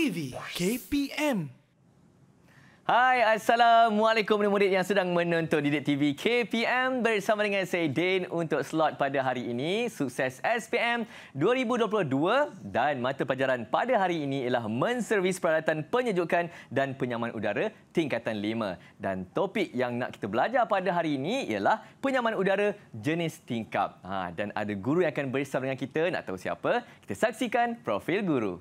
TV KPM. Hai, Assalamualaikum murid-murid yang sedang menonton Didik TV KPM bersama dengan saya Din untuk slot pada hari ini Sukses SPM 2022 dan mata pelajaran pada hari ini ialah menservis peralatan penyejukan dan penyaman udara tingkatan 5 dan topik yang nak kita belajar pada hari ini ialah penyaman udara jenis tingkap. Dan ada guru yang akan bersama dengan kita, nak tahu siapa? Kita saksikan profil guru.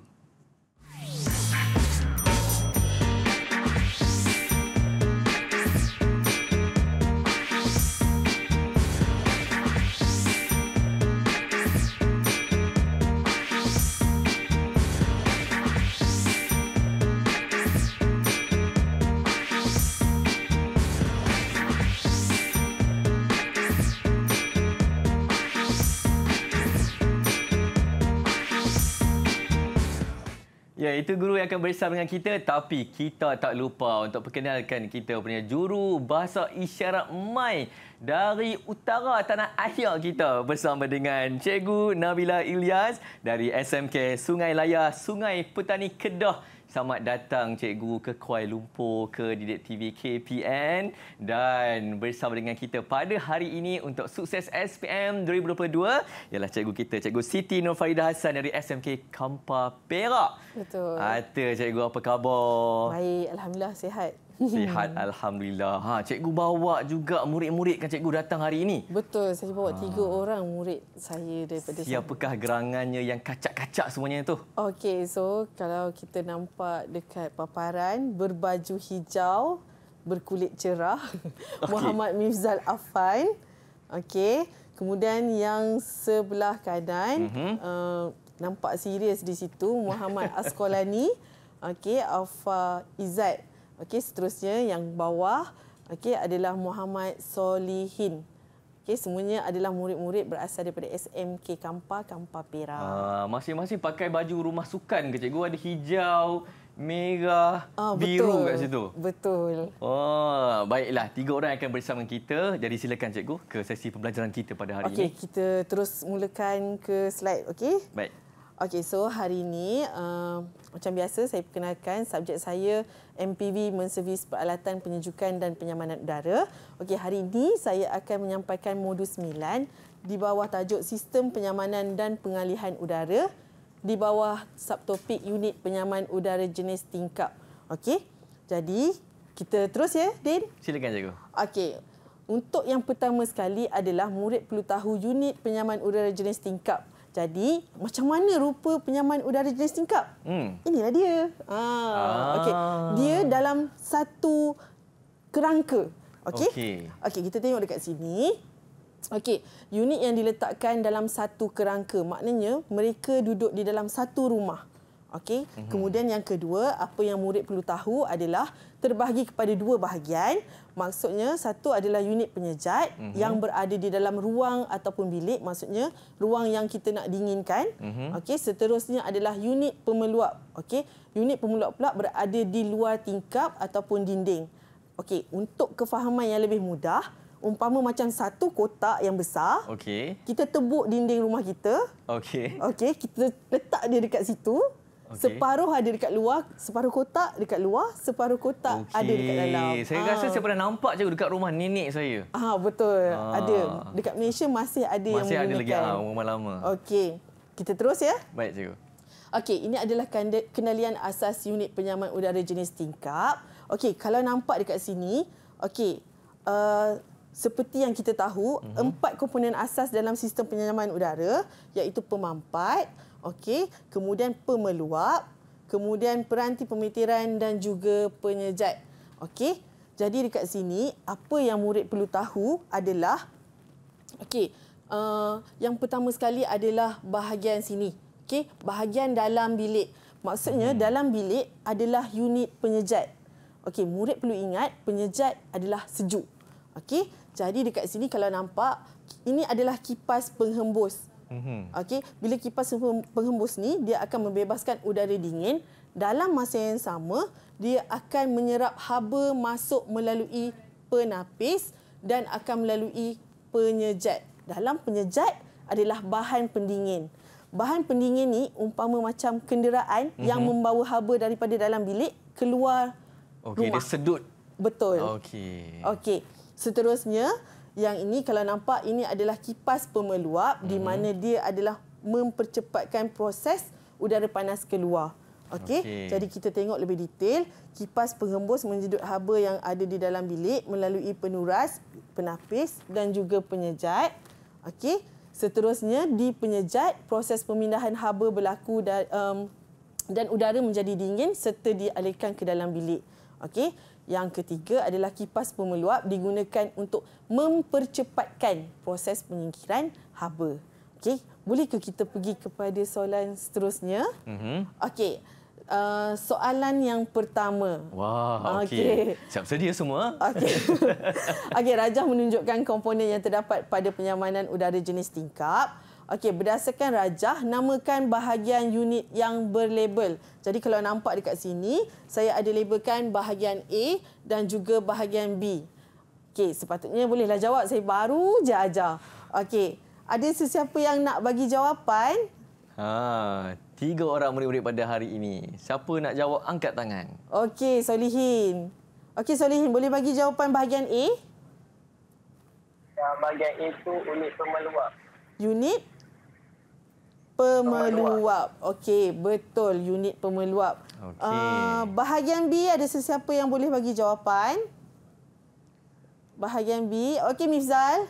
Ya, itu guru yang akan bersama dengan kita, tapi kita tak lupa untuk perkenalkan kita punya juru bahasa isyarat MAI dari utara tanah air kita bersama dengan Cikgu Nabila Ilyas dari SMK Sungai Layar, Sungai Petani Kedah. Selamat datang Cikgu ke Kuala Lumpur, ke Didik TV KPM dan bersama dengan kita pada hari ini untuk Sukses SPM 2022 ialah Cikgu kita, Cikgu Siti Nurfaridah Hassan dari SMK Kampar Perak. Betul. Cikgu, apa khabar? Baik, Alhamdulillah sihat. Sihat, Alhamdulillah. Cikgu bawa juga murid-murid kan Cikgu datang hari ini? Betul, saya bawa 3 orang murid saya daripada Siapakah gerangannya yang kacak-kacak semuanya tu? Okey, so kalau kita nampak dekat paparan, berbaju hijau, berkulit cerah, Muhammad Mifzal Afan. Okey, kemudian yang sebelah kanan, nampak serius di situ, Muhammad Asqalani. Okey, Alfa Izzat. Okey, seterusnya yang bawah adalah Muhammad Solihin. Okey, semuanya adalah murid-murid berasal daripada SMK Kampar Perak. Masing-masing pakai baju rumah sukan ke Cikgu? Ada hijau, merah, biru kat situ. Betul. Baiklah, 3 orang akan bersama kita. Jadi silakan Cikgu ke sesi pembelajaran kita pada hari ini. Okey, kita terus mulakan ke slide, okey? Baik. Okey, so hari ini macam biasa saya perkenalkan subjek saya MPV menservis peralatan penyejukan dan penyamanan udara. Okey, hari ini saya akan menyampaikan modul 9 di bawah tajuk Sistem Penyamanan dan Pengalihan Udara di bawah subtopik unit penyaman udara jenis tingkap. Okey. Jadi, kita terus ya, Din. Silakan Cikgu. Okey. Untuk yang pertama sekali adalah murid perlu tahu unit penyaman udara jenis tingkap. Jadi, macam mana rupa penyaman udara jenis tingkap? Inilah dia. Okey. Dia dalam satu kerangka. Okey. Okey, kita tengok dekat sini. Okey, unit yang diletakkan dalam satu kerangka, maknanya mereka duduk di dalam satu rumah. Okey. Kemudian yang kedua, apa yang murid perlu tahu adalah terbahagi kepada 2 bahagian. Maksudnya satu adalah unit penyejat yang berada di dalam ruang ataupun bilik, maksudnya ruang yang kita nak dinginkan. Okey, seterusnya adalah unit pemeluap. Okey, unit pemeluap pula berada di luar tingkap ataupun dinding. Okey, untuk kefahaman yang lebih mudah, umpama macam satu kotak yang besar. Okey. Kita tebuk dinding rumah kita. Okey. Okey, kita letak dia dekat situ. Separuh ada dekat luar, separuh kotak dekat luar, separuh kotak ada dekat dalam. Saya rasa saya pernah nampak je dekat rumah nenek saya. Betul. Ada. Dekat Malaysia masih ada yang menggunakan. Masih ada lagi rumah lama. Okey. Kita terus ya. Baik, Cikgu. Okey, ini adalah kenalian asas unit penyaman udara jenis tingkap. Okey, kalau nampak dekat sini, okey, seperti yang kita tahu, 4 komponen asas dalam sistem penyaman udara iaitu pemampat, okey, kemudian pemeluap, kemudian peranti pemetiran dan juga penyejat. Okey. Jadi dekat sini apa yang murid perlu tahu adalah yang pertama sekali adalah bahagian sini. Okey, bahagian dalam bilik. Maksudnya dalam bilik adalah unit penyejat. Okey, murid perlu ingat penyejat adalah sejuk. Okey. Jadi dekat sini kalau nampak ini adalah kipas penghembus. Okey, bila kipas penghembus ni dia akan membebaskan udara dingin, dalam masa yang sama dia akan menyerap haba masuk melalui penapis dan akan melalui penyejat. Dalam penyejat adalah bahan pendingin. bahan pendingin ni umpama macam kenderaan yang membawa haba daripada dalam bilik keluar Okey, rumah. dia sedut. Betul. Okey. Okey. Seterusnya, yang ini kalau nampak ini adalah kipas pemeluap di mana dia adalah mempercepatkan proses udara panas keluar. Okey. Jadi kita tengok lebih detail. Kipas penghembus menjedut haba yang ada di dalam bilik melalui penuras, penapis dan juga penyejat. Okey. Seterusnya di penyejat, proses pemindahan haba berlaku dan udara menjadi dingin serta dialirkan ke dalam bilik. Okey. Yang ketiga adalah kipas pemeluap digunakan untuk mempercepatkan proses penyingkiran haba. Okey, bolehkah kita pergi kepada soalan seterusnya? Okey. Soalan yang pertama. Wah, okey. Siap sedia semua? Okey. Okey, rajah menunjukkan komponen yang terdapat pada penyamanan udara jenis tingkap. Okey, berdasarkan rajah, namakan bahagian unit yang berlabel. Jadi kalau nampak dekat sini, saya ada labelkan bahagian A dan juga bahagian B. Okey, sepatutnya bolehlah jawab. Saya baru je ajar. Okey, ada sesiapa yang nak bagi jawapan? 3 orang murid-murid pada hari ini. Siapa nak jawab, angkat tangan. Okey, Solihin. Okey, Solihin, boleh bagi jawapan bahagian A? Bahagian A itu unit pemeluap. Unit pemeluap. Okey, betul, unit pemeluap. Okey. Bahagian B, ada sesiapa yang boleh bagi jawapan? Bahagian B. Okey, Mifzal.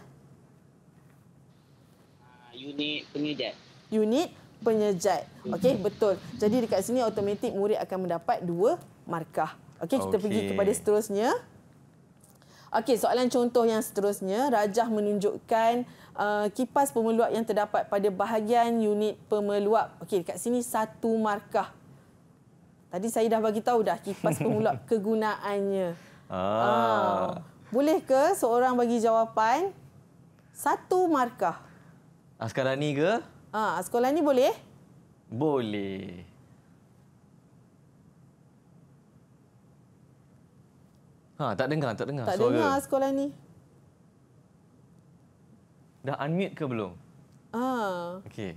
Unit penyejat. Unit penyejat. Okey, betul. Jadi dekat sini automatik murid akan mendapat 2 markah. Okey, kita pergi kepada seterusnya. Okey, soalan contoh yang seterusnya. Rajah menunjukkan kipas pemeluap yang terdapat pada bahagian unit pemeluap. Okey, dekat sini 1 markah. Tadi saya dah bagi tahu dah kipas pemeluap kegunaannya. Boleh ke seorang bagi jawapan? 1 markah. Askarani ke? Sekolah ni boleh? Boleh. Tak dengar Tak suara. dengar sekolah ni. Dah unmute ke belum? Okey.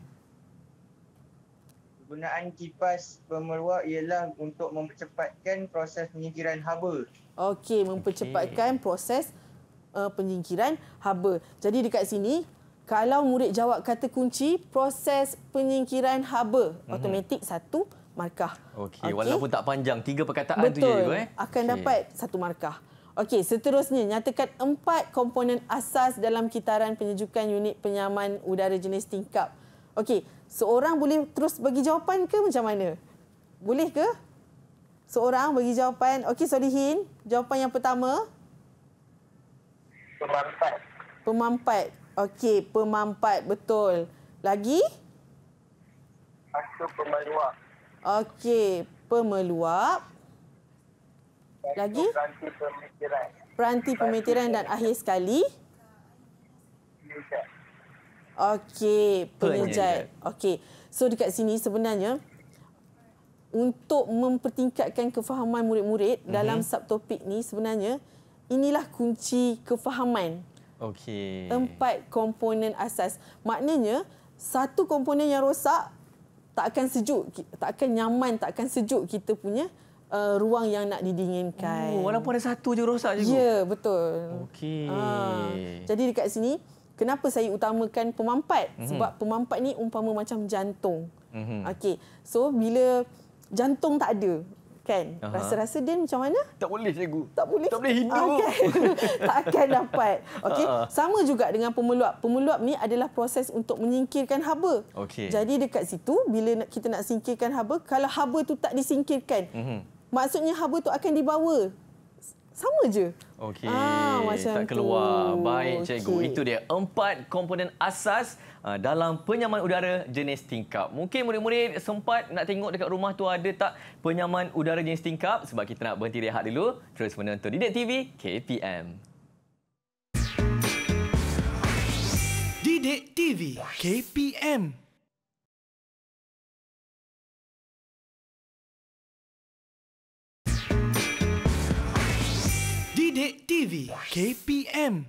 Penggunaan kipas pemeluap ialah untuk mempercepatkan proses penyingkiran haba. Okey, mempercepatkan proses penyingkiran haba. Jadi dekat sini, kalau murid jawab kata kunci proses penyingkiran haba, automatik 1 markah. Okey, walaupun tak panjang, 3 perkataan tu je. Betul, akan dapat 1 markah. Okey, seterusnya nyatakan 4 komponen asas dalam kitaran penyejukan unit penyaman udara jenis tingkap. Okey, seorang boleh terus bagi jawapan ke macam mana? Boleh ke? Seorang bagi jawapan. Okey, Solihin, jawapan yang pertama. Pemampat. Pemampat. Okey, pemampat, betul. Lagi? Pasu pemeluap. Okey, pemeluap. Lagi? Peranti pemetiran. Peranti pemetiran dan akhir sekali? Penyejat. Okey, penyejat. Okey. So dekat sini sebenarnya untuk mempertingkatkan kefahaman murid-murid dalam subtopik ni sebenarnya inilah kunci kefahaman. Okey. 4 komponen asas. Maknanya satu komponen yang rosak tak akan sejuk, tak akan nyaman, tak akan sejuk kita punya ruang yang nak didinginkan. Walaupun ada satu je rosak je. Ya, betul. Okey. Jadi dekat sini, kenapa saya utamakan pemampat? Sebab pemampat ni umpama macam jantung. Okey. So, bila jantung tak ada, kan? Rasa-rasa dia macam mana? Tak boleh, cikgu. Tak boleh. Tak boleh hidup. Okay. Tak akan dapat. Okey. Sama juga dengan pemeluap. Pemeluap ni adalah proses untuk menyingkirkan haba. Okey. Jadi dekat situ, bila kita nak singkirkan haba, kalau haba tu tak disingkirkan, maksudnya haba tu akan dibawa. Sama je. Okey, macam tak keluar. tu. Baik, cikgu. Okey. Itu dia 4 komponen asas dalam penyaman udara jenis tingkap. Mungkin murid-murid sempat nak tengok dekat rumah tu ada tak penyaman udara jenis tingkap? Sebab kita nak berhenti rehat dulu. Terus menonton Didik TV KPM. Didik TV KPM. Didik TV KPM.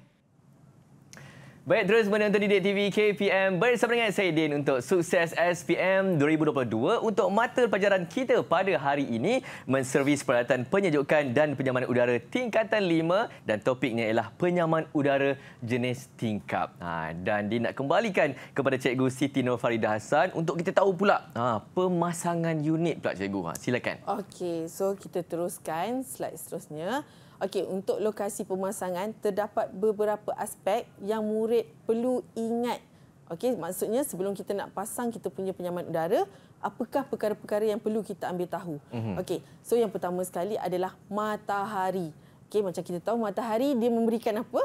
Baik, terus menonton Didik TV KPM bersama dengan saya Din untuk Sukses SPM 2022 untuk mata pelajaran kita pada hari ini menservis peralatan penyejukan dan penyamanan udara tingkatan 5 dan topiknya ialah penyaman udara jenis tingkap. Dan Din nak kembalikan kepada Cikgu Siti Nur Faridah Hassan untuk kita tahu pula pemasangan unit pula Cikgu. Silakan. Okey, so kita teruskan slide seterusnya. Okey, untuk lokasi pemasangan terdapat beberapa aspek yang murid perlu ingat. Okey, maksudnya sebelum kita nak pasang kita punya penyaman udara, apakah perkara-perkara yang perlu kita ambil tahu? Okey, so yang pertama sekali adalah matahari. Okey, macam kita tahu matahari dia memberikan apa?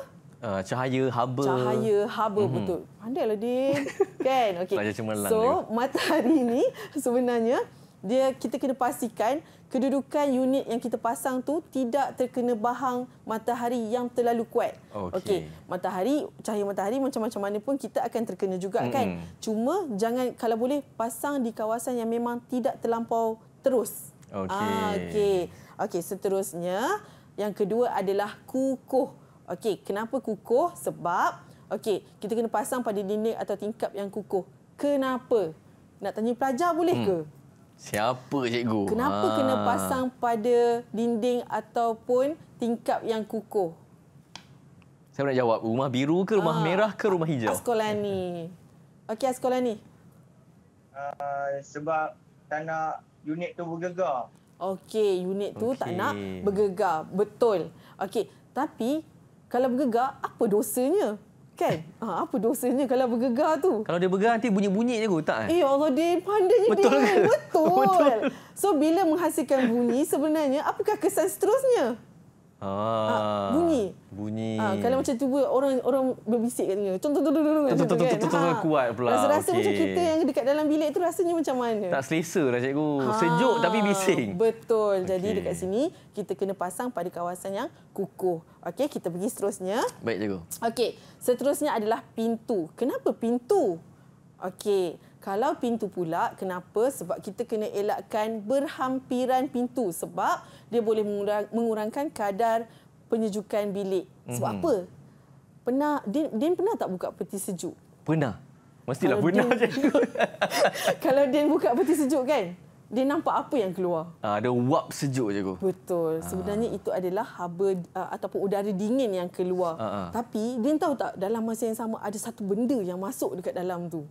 Cahaya haba. Cahaya haba, betul. Pandailah Din. Kan? Okey. So, matahari ni sebenarnya kita kena pastikan kedudukan unit yang kita pasang tu tidak terkena bahang matahari yang terlalu kuat. Okey. Cahaya matahari macam-macam mana pun kita akan terkena juga kan. Cuma jangan, kalau boleh pasang di kawasan yang memang tidak terlampau terus. Okey. Okey, seterusnya yang kedua adalah kukuh. Okey, kenapa kukuh? Sebab kita kena pasang pada dinding atau tingkap yang kukuh. Kenapa? Nak tanya pelajar boleh ke? Siapa cikgu? Kenapa kena pasang pada dinding ataupun tingkap yang kukuh? Saya nak jawab, rumah biru ke rumah merah ke rumah hijau? Askolani. Okey, Askolani. Sebab tak nak unit tu bergegar. Okey, unit tu tak nak bergegar. Betul. Okey, tapi kalau bergegar, apa dosanya? Kan? Apa dosanya kalau bergegar tu? Kalau dia bergegar nanti bunyi-bunyi je tak? Ya Allah, Din. Pandainya Betul Din. ke? Betul. So, bila menghasilkan bunyi, sebenarnya apakah kesan seterusnya? Bunyi. Kalau macam tu orang berbisik katanya. Contoh kuat pula. Rasa-rasa macam kita yang dekat dalam bilik tu rasanya macam mana? Tak selesa lah cikgu. Sejuk tapi bising. Betul. Jadi dekat sini kita kena pasang pada kawasan yang kukuh. Okey, kita pergi seterusnya. Baik cikgu. Okey, seterusnya adalah pintu. Kenapa pintu? Okey, kalau pintu pula, kenapa? Sebab kita kena elakkan berhampiran pintu sebab dia boleh mengurangkan kadar penyejukan bilik. Sebab apa? Din pernah tak buka peti sejuk? Pernah. Mestilah pernah cikgu. Kalau Din buka peti sejuk kan, dia nampak apa yang keluar? Ada wap sejuk cikgu. Betul. Sebenarnya itu adalah haba ataupun udara dingin yang keluar. Tapi Din tahu tak dalam masa yang sama ada satu benda yang masuk dekat dalam tu?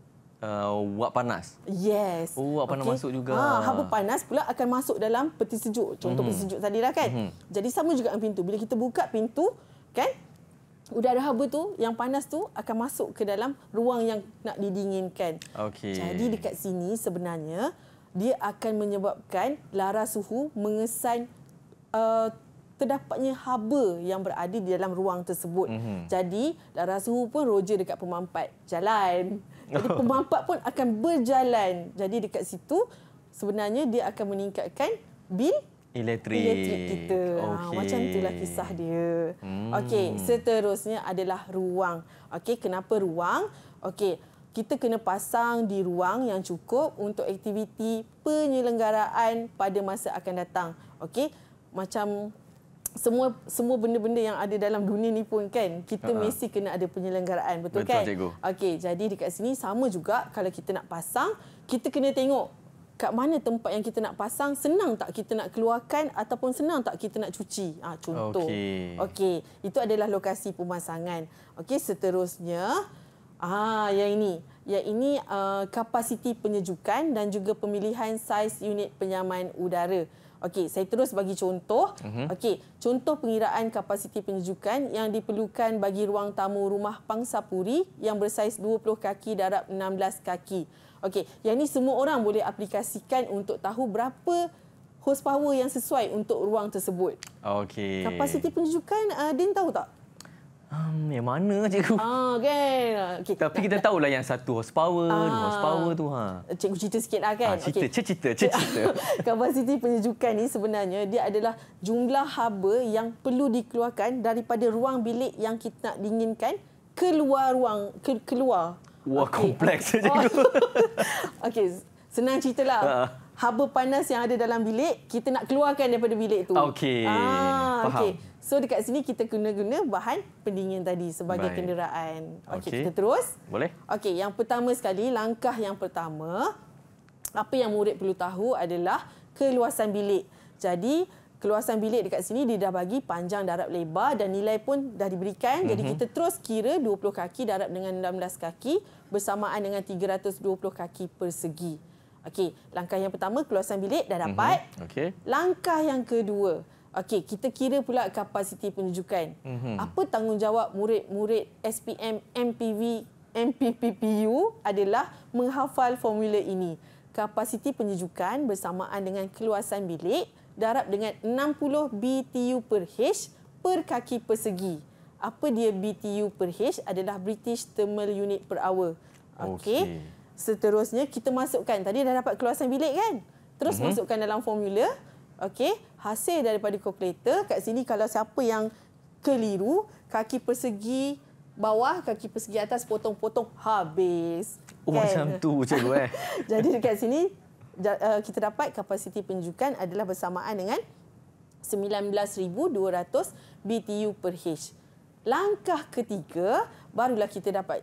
Wap panas. Yes. Wap panas masuk juga. Haba panas pula akan masuk dalam peti sejuk. Contoh peti sejuk tadilah kan. Jadi sama juga dengan pintu. Bila kita buka pintu, kan? Udara haba tu, yang panas tu akan masuk ke dalam ruang yang nak didinginkan. Jadi dekat sini sebenarnya dia akan menyebabkan laras suhu mengesan terdapatnya haba yang berada di dalam ruang tersebut. Jadi laras suhu pun roja dekat pemampat jalan. Jadi pemampat pun akan berjalan. Jadi dekat situ sebenarnya dia akan meningkatkan bil elektrik kita. Macam itulah kisah dia. Okey, seterusnya adalah ruang. Okey, kenapa ruang? Okey, kita kena pasang di ruang yang cukup untuk aktiviti penyelenggaraan pada masa akan datang. Okey, macam semua benda-benda yang ada dalam dunia ni pun kan, kita mesti kena ada penyelenggaraan. Betul kan? Cikgu. Okey, jadi dekat sini sama juga kalau kita nak pasang, kita kena tengok kat mana tempat yang kita nak pasang, senang tak kita nak keluarkan ataupun senang tak kita nak cuci. Contoh. Okey, itu adalah lokasi pemasangan. Okey, seterusnya yang ini. Yang ini kapasiti penyejukan dan juga pemilihan saiz unit penyaman udara. Okey, saya terus bagi contoh. Okey, contoh pengiraan kapasiti penyejukan yang diperlukan bagi ruang tamu rumah Pangsapuri yang bersaiz 20 kaki darab 16 kaki. Okey, yang ini semua orang boleh aplikasikan untuk tahu berapa horsepower yang sesuai untuk ruang tersebut. Okey. Kapasiti penyejukan, Din tahu tak? Yang mana cikgu? Kan. Okay. Tapi kita tahulah yang 1 horsepower, 2 horsepower tu. Cikgu cerita sikitlah kan. Cerita. Kapasiti penyejukan ni sebenarnya dia adalah jumlah haba yang perlu dikeluarkan daripada ruang bilik yang kita nak dinginkan keluar ruang keluar. Wah, kompleks cikgu. Okey, senang ceritalah. haba panas yang ada dalam bilik, kita nak keluarkan daripada bilik tu. Okey. Faham. Okey. So dekat sini kita guna bahan pendingin tadi sebagai Baik. kenderaan. Okey, Okey. kita terus. Boleh? Okey, yang pertama sekali, langkah yang pertama, apa yang murid perlu tahu adalah keluasan bilik. Jadi, keluasan bilik dekat sini dia dah bagi panjang, darab, lebar dan nilai pun dah diberikan. Jadi kita terus kira 20 kaki darab dengan 16 kaki bersamaan dengan 320 kaki persegi. Okey, langkah yang pertama keluasan bilik dah dapat. Okey. Langkah yang kedua, okey, kita kira pula kapasiti penunjukan. Apa tanggungjawab murid-murid SPM MPPPU adalah menghafal formula ini. Kapasiti penunjukan bersamaan dengan keluasan bilik darab dengan 60 BTU per H per kaki persegi. Apa dia BTU per H? Adalah British Thermal Unit per Hour. Okey. Seterusnya kita masukkan. Tadi dah dapat keluasan bilik kan? Terus masukkan dalam formula. Okey. Hasil daripada kalkulator. Kat sini kalau siapa yang keliru, kaki persegi bawah, kaki persegi atas potong-potong habis. Oh, macam tu cikgu Jadi dekat sini kita dapat kapasiti penunjukan adalah bersamaan dengan 19,200 BTU per H. Langkah ketiga, barulah kita dapat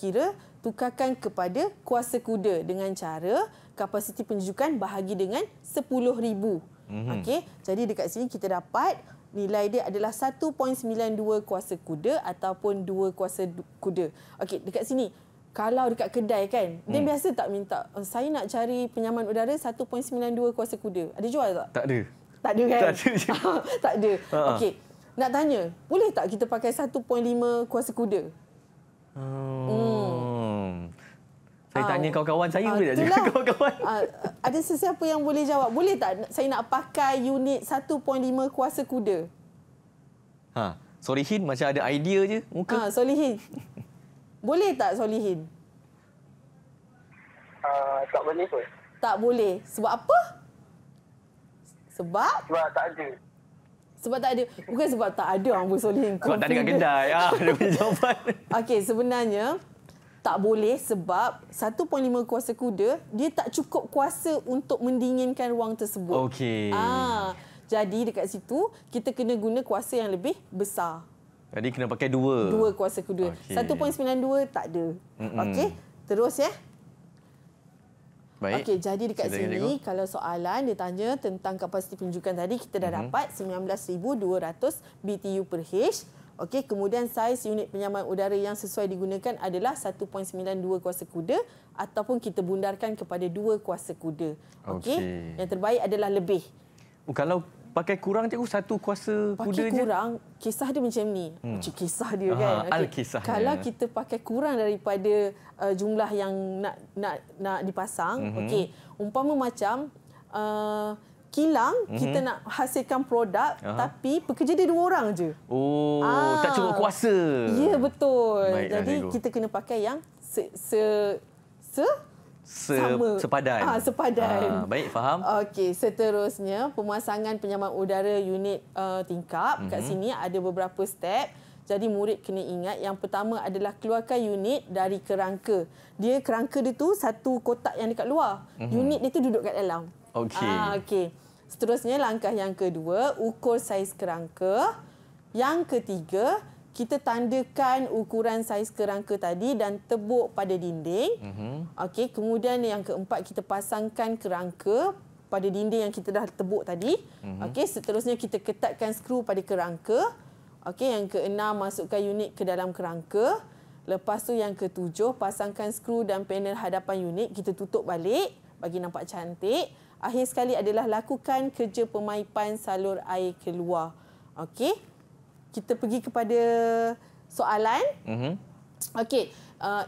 kira tukarkan kepada kuasa kuda dengan cara kapasiti penunjukan bahagi dengan 10,000. Okey, jadi dekat sini kita dapat nilai dia adalah 1.92 kuasa kuda ataupun 2 kuasa kuda. Okey, dekat sini kalau dekat kedai kan, dia biasa tak minta, saya nak cari penyaman udara 1.92 kuasa kuda. Ada jual tak? Tak ada. Tak ada kan? Tak ada. Tak ada. Okey. Nak tanya, boleh tak kita pakai 1.5 kuasa kuda? Saya tanya kawan-kawan saya boleh tak itulah. juga kawan-kawan? Ada sesiapa yang boleh jawab? Boleh tak saya nak pakai unit 1.5 kuasa kuda? Solihin macam ada idea je muka. Solihin. Boleh tak Solihin? Tak boleh pun. Tak boleh. Sebab apa? Sebab Tak ada. Sebab tak ada. Bukan sebab tak ada Ambul Solihin. Sebab tak ada kat kedai. Dia punya jawapan. Okey, sebenarnya tak boleh sebab 1.5 kuasa kuda dia tak cukup kuasa untuk mendinginkan ruang tersebut. Okey. Jadi dekat situ kita kena guna kuasa yang lebih besar. Jadi kena pakai 2. 2 kuasa kuda. Okey. 1.92 tak ada. Okey, terus ya. Baik. Okey, jadi dekat Silakan, sini kalau soalan dia tanya tentang kapasiti penunjukan tadi, kita dah dapat 19,200 BTU per H. Okey, kemudian saiz unit penyaman udara yang sesuai digunakan adalah 1.92 kuasa kuda ataupun kita bundarkan kepada 2 kuasa kuda. Okey. Yang terbaik adalah lebih. Kalau pakai kurang cikgu 1 kuasa kuda je. Pakai kurang, kisah dia macam ni. Macam kisah dia kan. Al-kisahnya. Kalau kita pakai kurang daripada jumlah yang nak dipasang, okey, umpama macam kilang, kita nak hasilkan produk tapi pekerja dia 2 orang je. Tak cukup kuasa. Ya, betul. Baiklah, jadi cikgu. kita kena pakai yang sepadan. Sepadan. Baik, faham. Okey, seterusnya pemasangan penyaman udara unit tingkap. Kat sini ada beberapa step. Jadi murid kena ingat yang pertama adalah keluarkan unit dari kerangka. Kerangka dia tu satu kotak yang dekat luar. Unit dia tu duduk kat dalam. Okey. Okey. Seterusnya langkah yang kedua, ukur saiz kerangka. Yang ketiga, kita tandakan ukuran saiz kerangka tadi dan tebuk pada dinding. Okey, kemudian yang keempat kita pasangkan kerangka pada dinding yang kita dah tebuk tadi. Okey, seterusnya kita ketatkan skru pada kerangka. Okey, yang keenam masukkan unit ke dalam kerangka. Lepas tu yang ketujuh pasangkan skru dan panel hadapan unit, kita tutup balik bagi nampak cantik. Akhir sekali adalah lakukan kerja pemaipan salur air keluar. Okey. Kita pergi kepada soalan. Okey,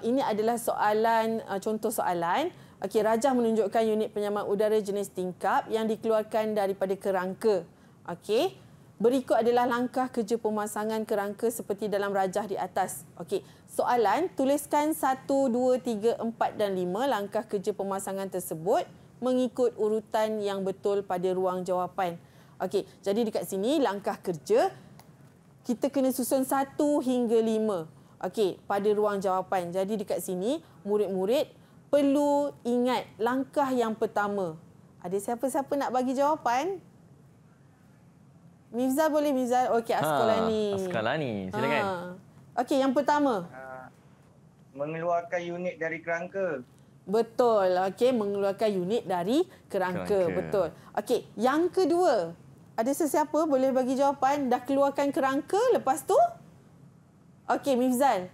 ini adalah soalan, contoh soalan. Okey, Rajah menunjukkan unit penyaman udara jenis tingkap yang dikeluarkan daripada kerangka. Okey, berikut adalah langkah kerja pemasangan kerangka seperti dalam rajah di atas. Okey, soalan, tuliskan 1, 2, 3, 4 dan 5 langkah kerja pemasangan tersebut mengikut urutan yang betul pada ruang jawapan. Okey, jadi dekat sini langkah kerja kita kena susun 1 hingga 5. Okey, pada ruang jawapan. Jadi dekat sini murid-murid perlu ingat langkah yang pertama Ada siapa-siapa nak bagi jawapan? Mifzal boleh, Mifzal. Okey, Asqalani. Asqalani, silakan. Okey, yang pertama. Mengeluarkan unit dari kerangka. Betul. Okey, mengeluarkan unit dari kerangka. Betul. Okey, yang kedua. Ada sesiapa boleh bagi jawapan? Dah keluarkan kerangka, lepas tu? Okey, Mifzal.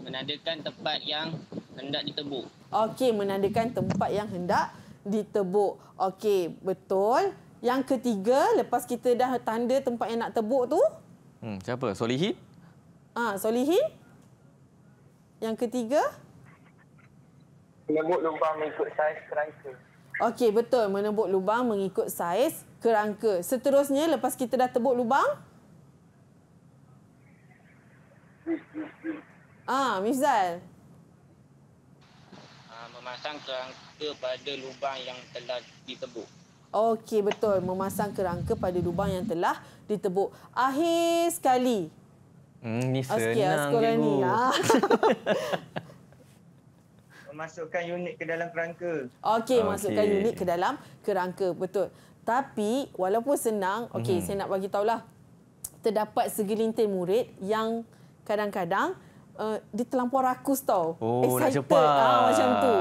Menandakan tempat yang hendak ditebuk. Okey, menandakan tempat yang hendak ditebuk. Okey, betul. Yang ketiga, lepas kita dah tanda tempat yang nak tebuk tu? Siapa? Solihin? Solihin? Yang ketiga? Menebuk lubang mengikut saiz kerangka. Okey, betul. Menebuk lubang mengikut saiz kerangka. Seterusnya, lepas kita dah tebuk lubang? Mifzal. Memasang kerangka pada lubang yang telah ditebuk. Okey, betul. Memasang kerangka pada lubang yang telah ditebuk. Akhir sekali. Ni Okey, senang, Asqalani. Memasukkan unit ke dalam kerangka. Okey, masukkan unit ke dalam kerangka. Betul. Tapi, walaupun senang, okey, saya nak bagi tahulah. Terdapat segelintir murid yang kadang-kadang dia terlampau rakus tau. Nak cepat. Macam tu.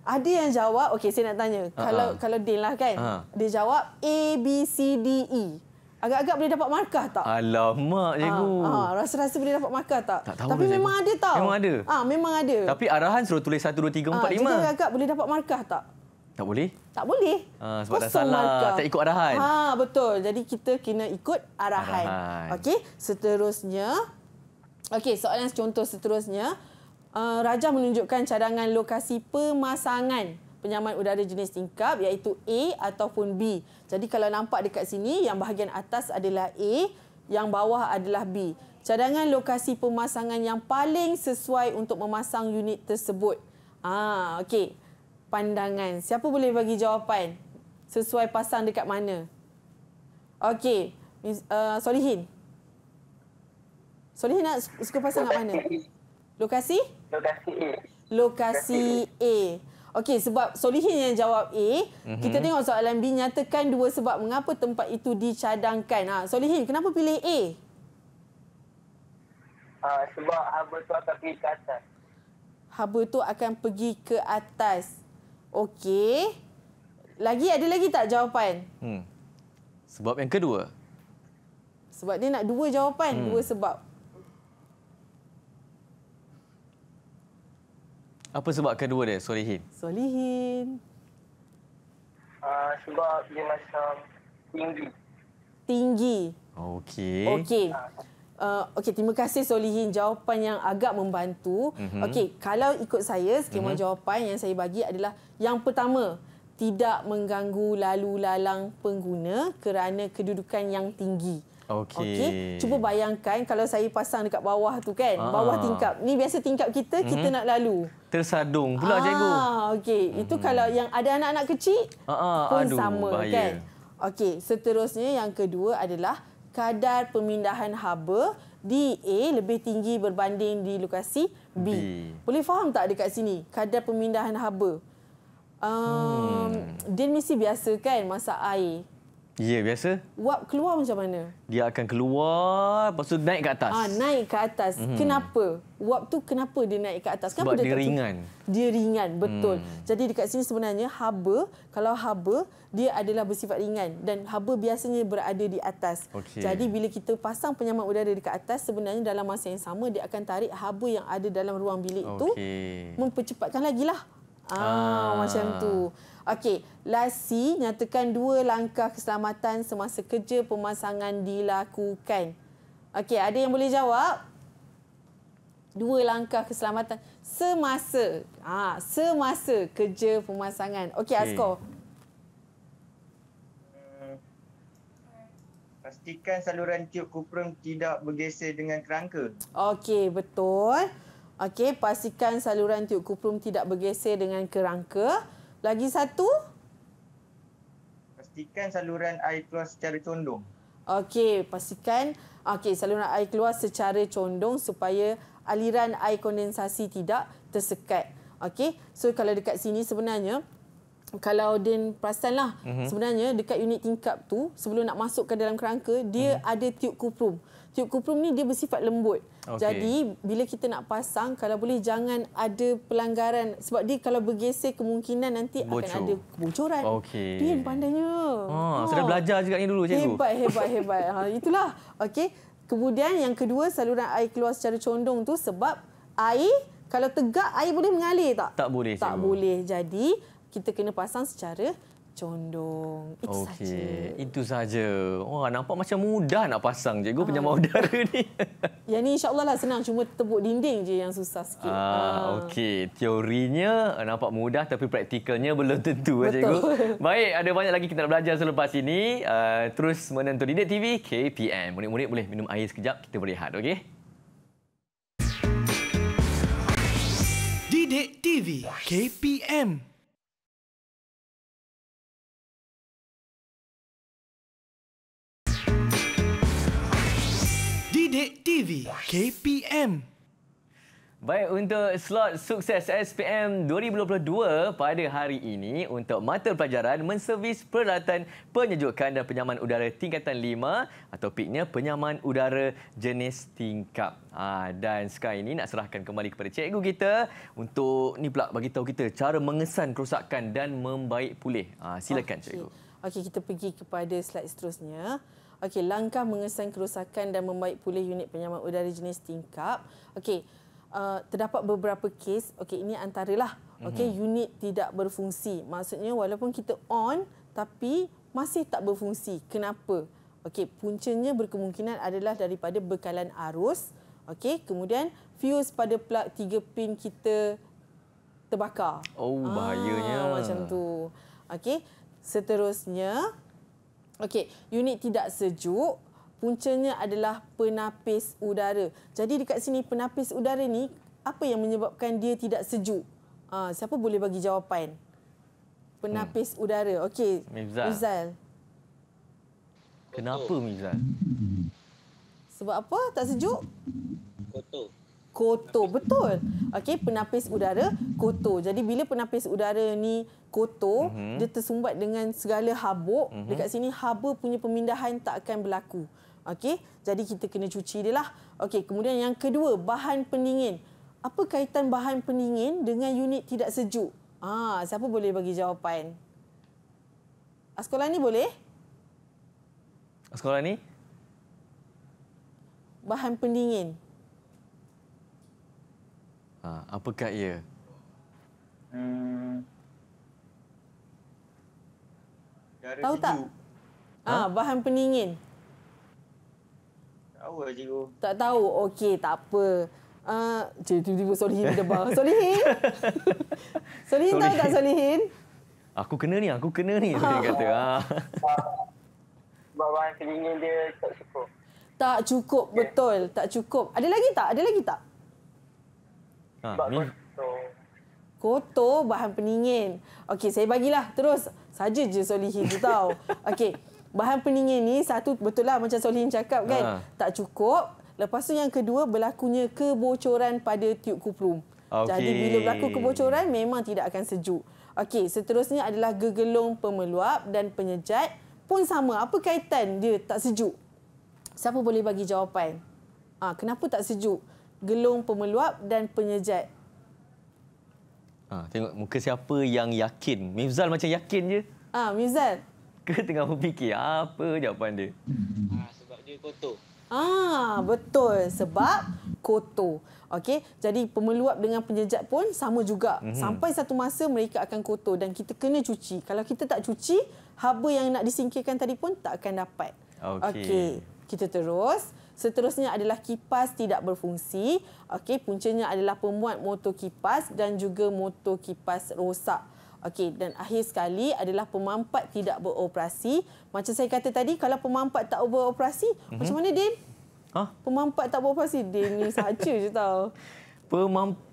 Ada yang jawab, okey saya nak tanya. Kalau Din lah kan. Dia jawab A, B, C, D, E. Agak-agak boleh dapat markah tak? Alamak, cikgu. Rasa-rasa boleh dapat markah tak? Tak tahu Tapi dah, memang cikgu. ada tau. Memang ada? Memang ada. Tapi arahan suruh tulis 1, 2, 3, 4, 5. Jadi agak-agak boleh dapat markah tak? Tak boleh? Tak boleh. Sebab dah salah. Markah. Tak ikut arahan. Betul. Jadi kita kena ikut arahan. Okey, seterusnya. Okey, soalan contoh seterusnya. Raja menunjukkan cadangan lokasi pemasangan penyaman udara jenis tingkap iaitu A ataupun B. Jadi kalau nampak dekat sini, yang bahagian atas adalah A, yang bawah adalah B. Cadangan lokasi pemasangan yang paling sesuai untuk memasang unit tersebut. Okey. Pandangan. Siapa boleh bagi jawapan? Sesuai pasang dekat mana? Okey. Solihin. Solihin nak suka pasang kat mana? Lokasi? Lokasi A. Lokasi A. Okey, sebab Solihin yang jawab A, kita tengok soalan B, nyatakan 2 sebab mengapa tempat itu dicadangkan. Solihin, kenapa pilih A? Sebab haba tu akan pergi ke atas. Haba tu akan pergi ke atas. Okey. Ada lagi tak jawapan? Sebab yang kedua. Sebab dia nak 2 jawapan, 2 sebab. Apa sebab kedua dia, Solihin? Solihin. Sebab dia macam tinggi. Tinggi. Okey. Okey. Okey, terima kasih Solihin, jawapan yang agak membantu. Okey, kalau ikut saya, skema jawapan yang saya bagi adalah yang pertama, tidak mengganggu lalu lalang pengguna kerana kedudukan yang tinggi. Okey. Cuba bayangkan kalau saya pasang dekat bawah tu kan, bawah tingkap. Ni biasa tingkap kita, kita nak lalu. Tersadung pula cikgu. Okey, itu kalau yang ada anak-anak kecil pun sama bahaya. kan. Okey, seterusnya yang kedua adalah kadar pemindahan haba di A lebih tinggi berbanding di lokasi B. Boleh faham tak dekat sini? Kadar pemindahan haba. Din mesti biasa kan masak air. Ya, biasa. Wap keluar macam mana? Dia akan keluar, lepas tu naik ke atas. Naik ke atas. Kenapa? Wap tu kenapa dia naik ke atas? Sebab dia ringan. Dia ringan, betul. Jadi dekat sini sebenarnya haba, kalau haba, dia adalah bersifat ringan. Dan haba biasanya berada di atas. Jadi bila kita pasang penyaman udara dekat atas, sebenarnya dalam masa yang sama, dia akan tarik haba yang ada dalam ruang bilik itu, mempercepatkan lagi lah. Macam tu. Okey, Lasi nyatakan 2 langkah keselamatan semasa kerja pemasangan dilakukan. Okey, ada yang boleh jawab? 2 langkah keselamatan semasa. Semasa kerja pemasangan. Okey, Asko. Pastikan saluran tiup kuprum tidak bergeser dengan kerangka. Okey, betul. Okey, pastikan saluran tiup kuprum tidak bergeser dengan kerangka. Lagi satu? Pastikan saluran air keluar secara condong. Okey, pastikan saluran air keluar secara condong supaya aliran air kondensasi tidak tersekat. Okey, so kalau dekat sini sebenarnya kalau Din perasan lah, sebenarnya dekat unit tingkap tu, sebelum nak masuk ke dalam kerangka, dia ada tiup kuprum. Tiup kuprum ni dia bersifat lembut. Jadi, bila kita nak pasang, kalau boleh jangan ada pelanggaran. Sebab dia kalau bergeser, kemungkinan nanti akan ada kebocoran. Din pandainya. Sudah belajar juga ni dulu, cikgu. Hebat. Itulah. Okey. Kemudian yang kedua, saluran air keluar secara condong tu sebab air, kalau tegak, air boleh mengalir tak? Tak boleh, cikgu. Tak boleh. Jadi, kita kena pasang secara condong. Itu saja. Itu saja. Wah, nampak macam mudah nak pasang, cikgu, penyaman udara ni. Yang ni insya-Allah lah senang. Cuma tepuk dinding je yang susah sikit. Okey. Teorinya nampak mudah tapi praktikalnya belum tentu, cikgu. Baik, ada banyak lagi kita nak belajar selepas ini. Terus menonton Didik TV KPM. Murid-murid boleh minum air sekejap, kita berehat, okey? Didik TV KPM. Didik TV KPM. Baik, untuk slot sukses SPM 2022 pada hari ini untuk mata pelajaran menservis peralatan penyejukan dan penyaman udara tingkatan 5 atau topiknya penyaman udara jenis tingkap. Dan sekarang ini nak serahkan kembali kepada cikgu kita untuk ni pula bagi tahu kita cara mengesan kerosakan dan membaik pulih. Silakan cikgu. Okey, kita pergi kepada slide seterusnya. Okey, langkah mengesan kerosakan dan membaik pulih unit penyaman udara jenis tingkap. Okey, terdapat beberapa kes. Okey, ini antaralah. Okey, unit tidak berfungsi. Maksudnya walaupun kita on tapi masih tak berfungsi. Kenapa? Okey, puncanya berkemungkinan adalah daripada bekalan arus. Okey, kemudian fuse pada plug 3 pin kita terbakar. Bahayanya. Macam tu. Okey, seterusnya. Okey, unit tidak sejuk, puncanya adalah penapis udara. Jadi dekat sini penapis udara ni, apa yang menyebabkan dia tidak sejuk? Siapa boleh bagi jawapan? Penapis udara. Okey, Mifzal. Kenapa, Mifzal? Sebab apa tak sejuk? Kotor, betul. Okey, penapis udara kotor. Jadi bila penapis udara ni kotor, dia tersumbat dengan segala habuk. Dekat sini haba punya pemindahan tak akan berlaku. Okey, jadi kita kena cuci dia lah. Okey, kemudian yang kedua, bahan pendingin. Apa kaitan bahan pendingin dengan unit tidak sejuk? Siapa boleh bagi jawapan? Sekolah ni boleh? Sekolah ni? Bahan pendingin. Apakah ia? Tahu tak? Bahan pendingin. Tahu lah, cikgu. Tak tahu? Okey, tak apa. Tiba-tiba Solihin debar. Solihin? Solihin tahu tak Solihin? Aku kena ni. Dia kata. Sebab bahan pendingin dia tak cukup. Tak cukup, betul. Tak cukup. Ada lagi tak? Kotor bahan pendingin. Okey, saya bagilah terus. Saja je Solihin tu tahu. Okey, bahan pendingin ni satu betul lah macam Solihin cakap kan. Tak cukup. Lepas tu yang kedua berlakunya kebocoran pada tiup kuprum. Jadi bila berlaku kebocoran memang tidak akan sejuk. Okey, seterusnya adalah gegelung pemeluap dan penyejat pun sama. Apa kaitan dia tak sejuk? Siapa boleh bagi jawapan? Kenapa tak sejuk? Gelung pemeluap dan penyejat. Tengok muka siapa yang yakin. Mifzal macam yakin je. Mifzal. Ke tengah berfikir apa jawapan dia? Sebab dia kotor. Betul. Sebab kotor. Okey, jadi pemeluap dengan penyejat pun sama juga. Sampai satu masa mereka akan kotor dan kita kena cuci. Kalau kita tak cuci, haba yang nak disingkirkan tadi pun tak akan dapat. Okey, kita terus. Seterusnya adalah kipas tidak berfungsi. Okey, puncanya adalah pemuat motor kipas dan juga motor kipas rosak. Okey, dan akhir sekali adalah pemampat tidak beroperasi. Macam saya kata tadi, kalau pemampat tak beroperasi, macam mana Din? Pemampat tak beroperasi? Din ni saja je tahu.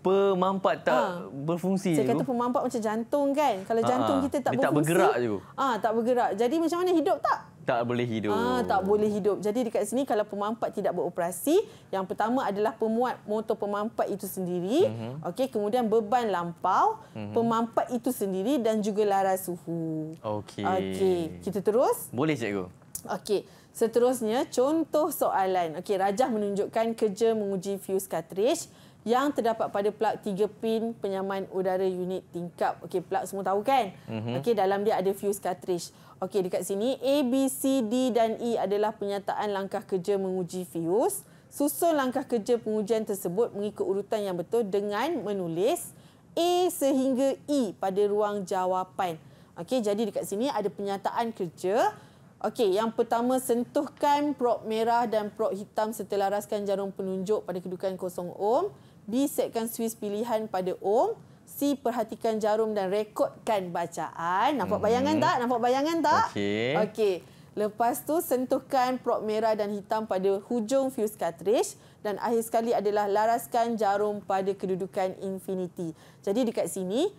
Pemampat tak berfungsi. Saya kata pemampat macam jantung kan. Kalau jantung kita tak berfungsi. Tak bergerak je. Tak bergerak. Jadi macam mana hidup tak? Tak boleh hidup. Tak boleh hidup. Jadi dekat sini kalau pemampat tidak beroperasi, yang pertama adalah pemuat motor pemampat itu sendiri. Okey, kemudian beban lampau, pemampat itu sendiri dan juga laras suhu. Okey. Okey, kita terus? Boleh cikgu. Okey, seterusnya contoh soalan. Okey, Rajah menunjukkan kerja menguji fuse cartridge yang terdapat pada plug 3 pin penyaman udara unit tingkap. Okey, plug semua tahu kan? Okey, dalam dia ada fuse cartridge. Okey, dekat sini A, B, C, D dan E adalah penyataan langkah kerja menguji fuse. Susun langkah kerja pengujian tersebut mengikut urutan yang betul dengan menulis A sehingga E pada ruang jawapan. Okey, jadi dekat sini ada penyataan kerja. Okey, yang pertama, sentuhkan prop merah dan prop hitam serta laraskan jarum penunjuk pada kedudukan 0 ohm. B, setkan suis pilihan pada ohm. C, perhatikan jarum dan rekodkan bacaan. Nampak bayangan tak? Nampak bayangan tak? Okey. Okey. Lepas tu, sentuhkan prop merah dan hitam pada hujung fuse cartridge. Dan akhir sekali adalah laraskan jarum pada kedudukan infinity. Jadi dekat sini,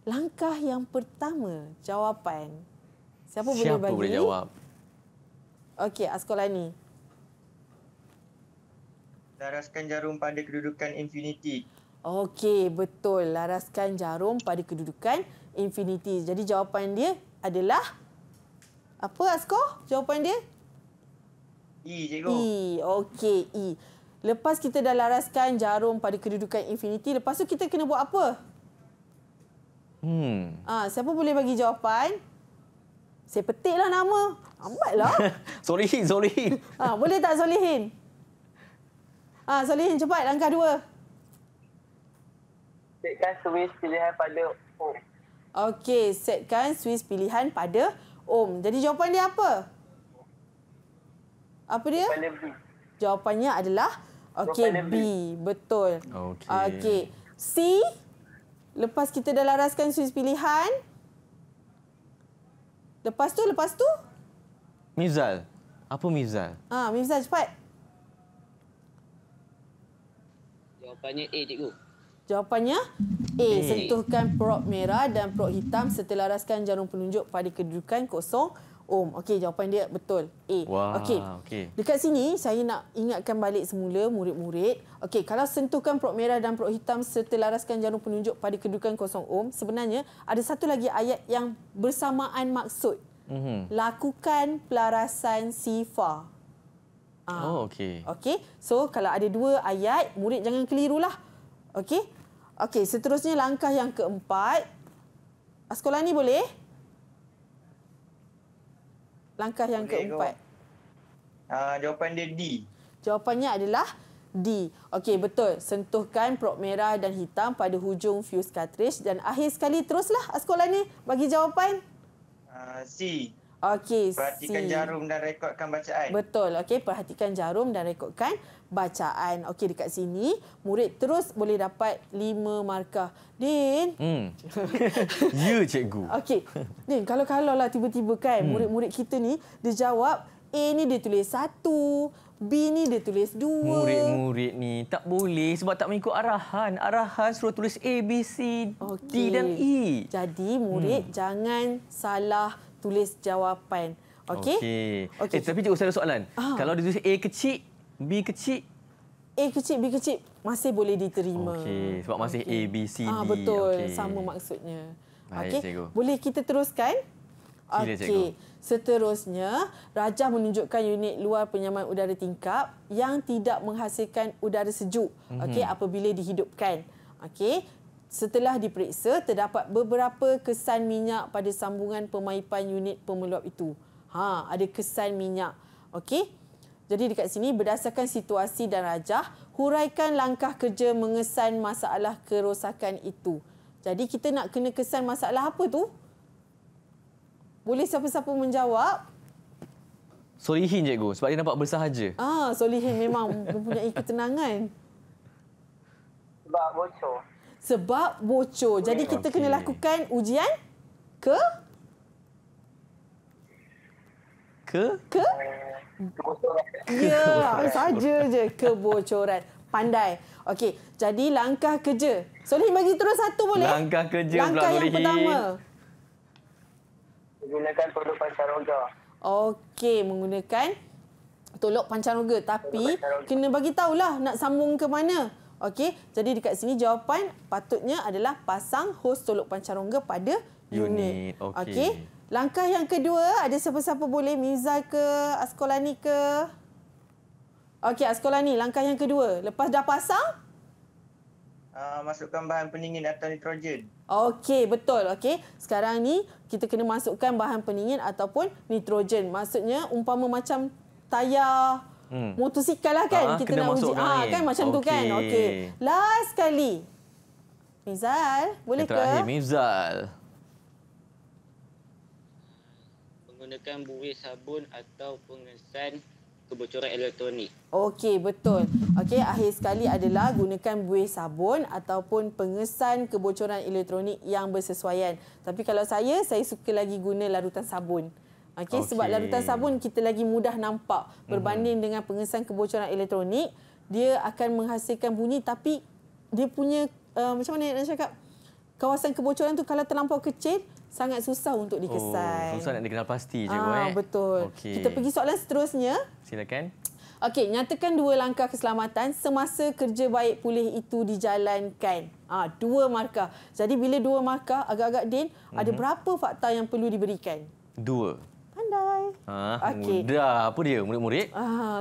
langkah yang pertama, jawapan. Siapa boleh bagi? Siapa boleh jawab? Okey, Askolani. Laraskan jarum pada kedudukan infinity. Okey, betul. Laraskan jarum pada kedudukan infinity. Jadi jawapan dia adalah apa, Asko? Jawapan dia? E, cikgu. E. Okey, E. Lepas kita dah laraskan jarum pada kedudukan infinity, lepas tu kita kena buat apa? Siapa boleh bagi jawapan? Saya petiklah nama. Lambatlah. Solihin. Boleh tak Solihin? Solihin, cepat. Langkah 2. Setkan suis pilihan pada ohm. Okey, setkan suis pilihan pada ohm. Jadi jawapan dia apa? Apa dia? Jawapan B. Jawapannya adalah okey, Jawapannya B. Betul. Okey. C. Lepas kita dah laraskan suis pilihan. Lepas tu? Mifzal. Apa Mifzal? Mifzal, cepat. Jawapannya A, cikgu. Jawapannya A. Sentuhkan prop merah dan prop hitam serta laraskan jarum penunjuk pada kedudukan 0 ohm. Okey, jawapan dia betul. A. Wah, Okey. okey. Dekat sini saya nak ingatkan balik semula murid-murid. Okey, kalau sentuhkan prop merah dan prop hitam serta laraskan jarum penunjuk pada kedudukan 0 ohm, sebenarnya ada satu lagi ayat yang bersamaan maksud. Lakukan pelarasan sifar. Okey. Okey. So, kalau ada 2 ayat, murid jangan kelirulah. Okey. Okey, seterusnya langkah yang keempat. Askolani boleh? Langkah yang Boleh, keempat. Jawapan dia D. Jawapannya adalah D. Okey, betul. Sentuhkan prop merah dan hitam pada hujung fuse cartridge dan akhir sekali teruslah Askolani bagi jawapan. C. Okey, Perhatikan C. jarum dan rekodkan bacaan. Betul. Okey, perhatikan jarum dan rekodkan bacaan. Okey, dekat sini murid terus boleh dapat 5 markah. Din. Ya, cikgu. Okey. Din, kalau lah tiba-tiba kan murid-murid kita ni dia jawab A ni dia tulis 1, B ni dia tulis 2. Murid-murid ni tak boleh sebab tak mengikut arahan. Arahan suruh tulis A, B, C, D dan E. Jadi murid jangan salah tulis jawapan. Okey? Okey. Tapi cikgu saya ada soalan. Kalau dia tulis A kecil, B kecil. A kecil, B kecil masih boleh diterima. Okey, sebab masih A, B, C, D. Betul, Okey. sama maksudnya. Baik, Okey, cikgu. boleh kita teruskan? Sila, cikgu. Seterusnya, Rajah menunjukkan unit luar penyaman udara tingkap yang tidak menghasilkan udara sejuk okey, apabila dihidupkan. Okey. Setelah diperiksa, terdapat beberapa kesan minyak pada sambungan pemaipan unit pemeluap itu. Ada kesan minyak. Okey. Jadi dekat sini, berdasarkan situasi dan Rajah, huraikan langkah kerja mengesan masalah kerosakan itu. Jadi kita nak kena kesan masalah apa tu? Boleh siapa-siapa menjawab? Solihin, cikgu. Sebab dia nampak bersahaja. Solihin memang mempunyai ketenangan. Sebab bocor. Sebab bocor. Jadi kita kena lakukan ujian ke? Kebocoran. Ya, saja je kebocoran. Pandai. Okey, jadi langkah kerja. Solihin bagi terus satu boleh? Langkah kerja langkah pula, yang Solihin. pertama. Gunakan produk pancaroga. Okey, menggunakan tolok pancaroga. Tapi kena bagi tahulah nak sambung ke mana. Okey, jadi dekat sini jawapan patutnya adalah pasang hos tolok pancaroga pada unit. Okey. Langkah yang kedua, ada siapa-siapa boleh? Mizal ke? Askolani ke? Okey, Askolani, langkah yang kedua. Lepas dah pasang? Masukkan bahan pendingin atau nitrogen. Okey, betul. Okey, sekarang ni kita kena masukkan bahan pendingin ataupun nitrogen. Maksudnya umpama macam tayar motosikal lah kan. Kita nak uji. Kan macam tu kan. Okey. Last kali. Mizal, boleh ke? Terakhir, Mizal. Menggunakan buih sabun atau pengesan kebocoran elektronik. Okey, betul. Okey, akhir sekali adalah gunakan buih sabun ataupun pengesan kebocoran elektronik yang bersesuaian. Tapi kalau saya suka lagi guna larutan sabun. Okey, sebab larutan sabun kita lagi mudah nampak berbanding dengan pengesan kebocoran elektronik, dia akan menghasilkan bunyi tapi dia punya macam mana nak cakap? Kawasan kebocoran tu kalau terlampau kecil sangat susah untuk dikesan. Susah nak dikenal pasti je. Betul. Kita pergi soalan seterusnya. Silakan. Okey, nyatakan 2 langkah keselamatan semasa kerja baik pulih itu dijalankan. 2 markah. Jadi bila 2 markah, agak-agak Din, ada berapa fakta yang perlu diberikan? 2. Pandai. Okey. Mudah. Apa dia, murid-murid?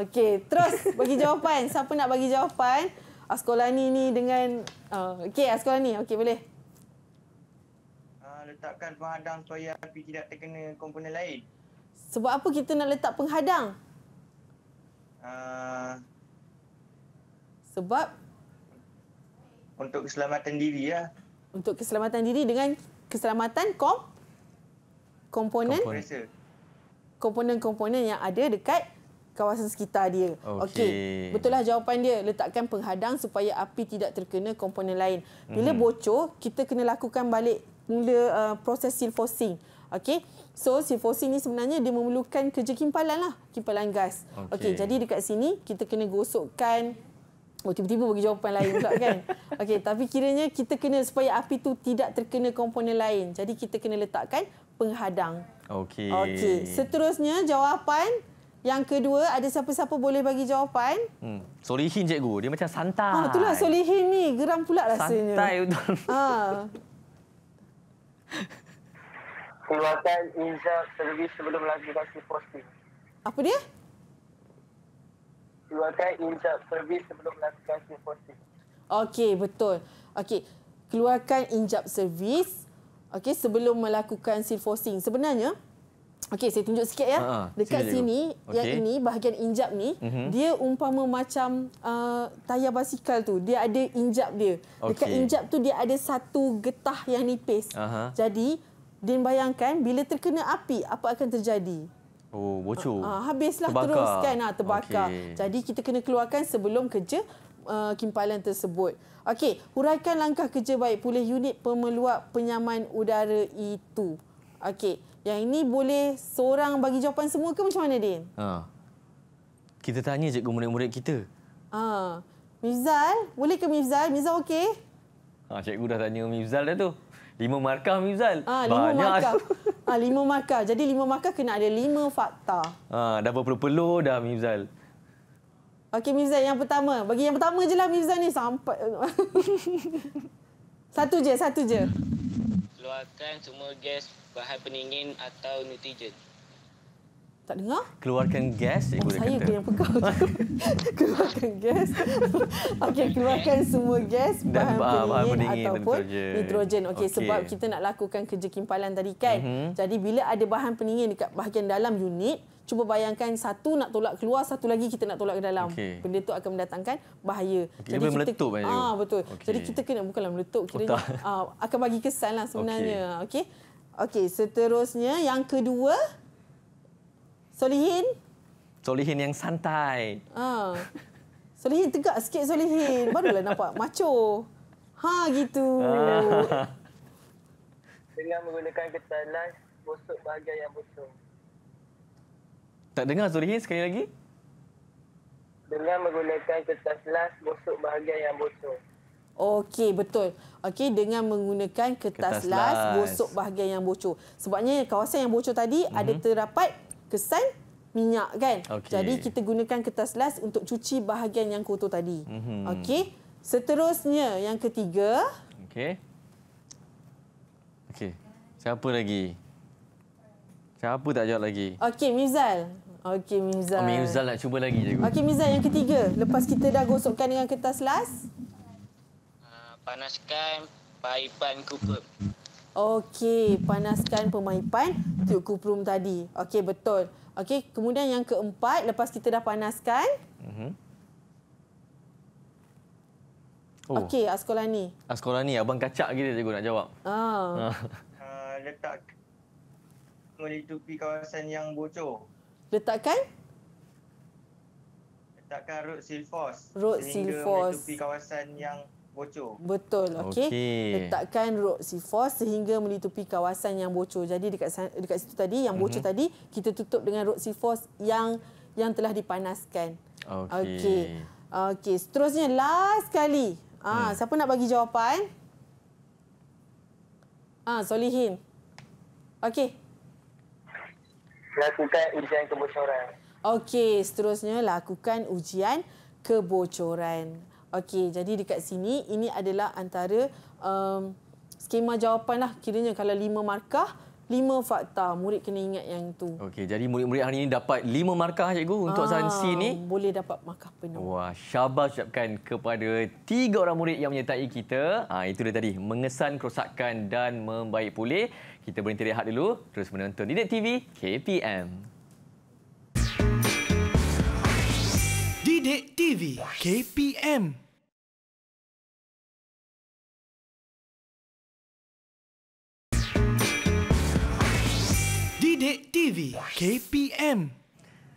Okey, terus bagi jawapan. Siapa nak bagi jawapan? Askolani ni dengan... Okey, Askolani. Okey, boleh. Letakkan penghadang supaya api tidak terkena komponen lain. Sebab apa kita nak letak penghadang? Sebab? Untuk keselamatan diri lah. Untuk keselamatan diri dengan keselamatan komponen-komponen yang ada dekat kawasan sekitar dia. Okey. Betul lah jawapan dia. Letakkan penghadang supaya api tidak terkena komponen lain. Bila bocor, kita kena lakukan balik mula proses silfosing. Okey. So silfosing ni sebenarnya dia memerlukan kerja kimpalan lah, kimpalan gas. Okey, jadi dekat sini kita kena gosokkan. Tiba-tiba bagi jawapan lain pula kan. Okey, tapi kiranya kita kena supaya api tu tidak terkena komponen lain. Jadi kita kena letakkan penghadang. Okey. Seterusnya jawapan yang kedua, ada siapa-siapa boleh bagi jawapan? Solihin cikgu, dia macam santai. Itulah Solihin ni, geram pula rasanya. Santai betul. Keluarkan injap servis sebelum melakukan silfosing. Apa dia? Keluarkan injap servis sebelum melakukan silfosing. Okey, betul. Okey, keluarkan injap servis sebelum melakukan silfosing. Sebenarnya, okey, saya tunjuk sikit ya. Dekat sini, yang ini, bahagian injap ni, dia umpama macam tayar basikal tu. Dia ada injap dia. Dekat injap tu, dia ada satu getah yang nipis. Jadi, Din bayangkan bila terkena api, apa akan terjadi? Bocor. Habislah terbakar. Terus kan. Terbakar. Jadi, kita kena keluarkan sebelum kerja kimpalan tersebut. Okey, huraikan langkah kerja baik pulih unit pemeluap penyaman udara itu. Okey. Yang ini boleh seorang bagi jawapan semua ke macam mana, Din? Kita tanya cikgu murid-murid kita. Mifzal, boleh ke Mifzal? Mifzal okey? Cikgu dah tanya Mifzal dah tu. 5 markah Mifzal. 5 markah. 5 markah. Jadi 5 markah kena ada 5 fakta. Dah berpeluh-peluh dah Mifzal. Okey Mifzal, yang pertama. Bagi yang pertama je lah Mifzal ni. Sampai. Satu je. Keluarkan semua gas bahan pendingin atau nitrogen. Tak dengar? Keluarkan gas, cikgu dia saya kata. ke yang pegang. Keluarkan gas. Okey, keluarkan semua gas, bahan pendingin ataupun nitrogen. Okey, sebab kita nak lakukan kerja kimpalan tadi kan. Jadi bila ada bahan pendingin dekat bahagian dalam unit, cuba bayangkan satu nak tolak keluar, satu lagi kita nak tolak ke dalam. Benda tu akan mendatangkan bahaya. Jadi meletup kan? Betul. Jadi kita kena, bukanlah meletup, kiranya akan bagi kesan lah sebenarnya. Okey, seterusnya yang kedua, Solihin yang santai. Solihin tegak sikit Solihin. Barulah nampak macho. Gitu. Dengan menggunakan kertas las, gosok bahagian yang bocor. Tak dengar Solihin sekali lagi? Dengan menggunakan kertas las, gosok bahagian yang bocor. Okey, betul. Okey, dengan menggunakan kertas las, gosok bahagian yang bocor. Sebabnya kawasan yang bocor tadi ada terdapat kesan minyak kan. Okey. Jadi kita gunakan kertas las untuk cuci bahagian yang kotor tadi. Okey. Seterusnya yang ketiga. Okey. Okey. Siapa lagi? Siapa tak jawab lagi? Okey, Mizal. Okey, Mizal. Mizal nak cuba lagi, cikgu. Okey, Mizal yang ketiga. Lepas kita dah gosokkan dengan kertas las. Panaskan paipan kuprum. Okey, panaskan pemaipan tiup kuprum tadi. Okey, betul. Okey, kemudian yang keempat, lepas kita dah panaskan. Oh. Okey, Askolani. Askolani, abang kacak kita cikgu nak jawab. Letak melitupi kawasan yang bocor. Letakkan Road silfos. Road sehingga silfos. melitupi kawasan yang bocor. Betul, okey. Okey. Letakkan rod silfos sehingga melitupi kawasan yang bocor. Jadi dekat situ tadi yang bocor tadi kita tutup dengan rod silfos yang telah dipanaskan. Okey. Okey, seterusnya last sekali. Siapa nak bagi jawapan? Solihin. Okey. Lakukan ujian kebocoran. Okey, seterusnya lakukan ujian kebocoran. Okey, jadi dekat sini ini adalah antara skema jawapan lah. Kiranya kalau 5 markah, 5 fakta. Murid kena ingat yang itu. Okey, jadi murid-murid hari ini dapat 5 markah cikgu untuk sains C ni. Boleh dapat markah penuh. Wah, syabas ucapkan kepada 3 orang murid yang menyertai kita. Itu dia tadi, mengesan kerosakan dan membaik pulih. Kita berhenti rehat dulu, terus menonton Didik TV KPM. Didik TV KPM. Didik TV KPM.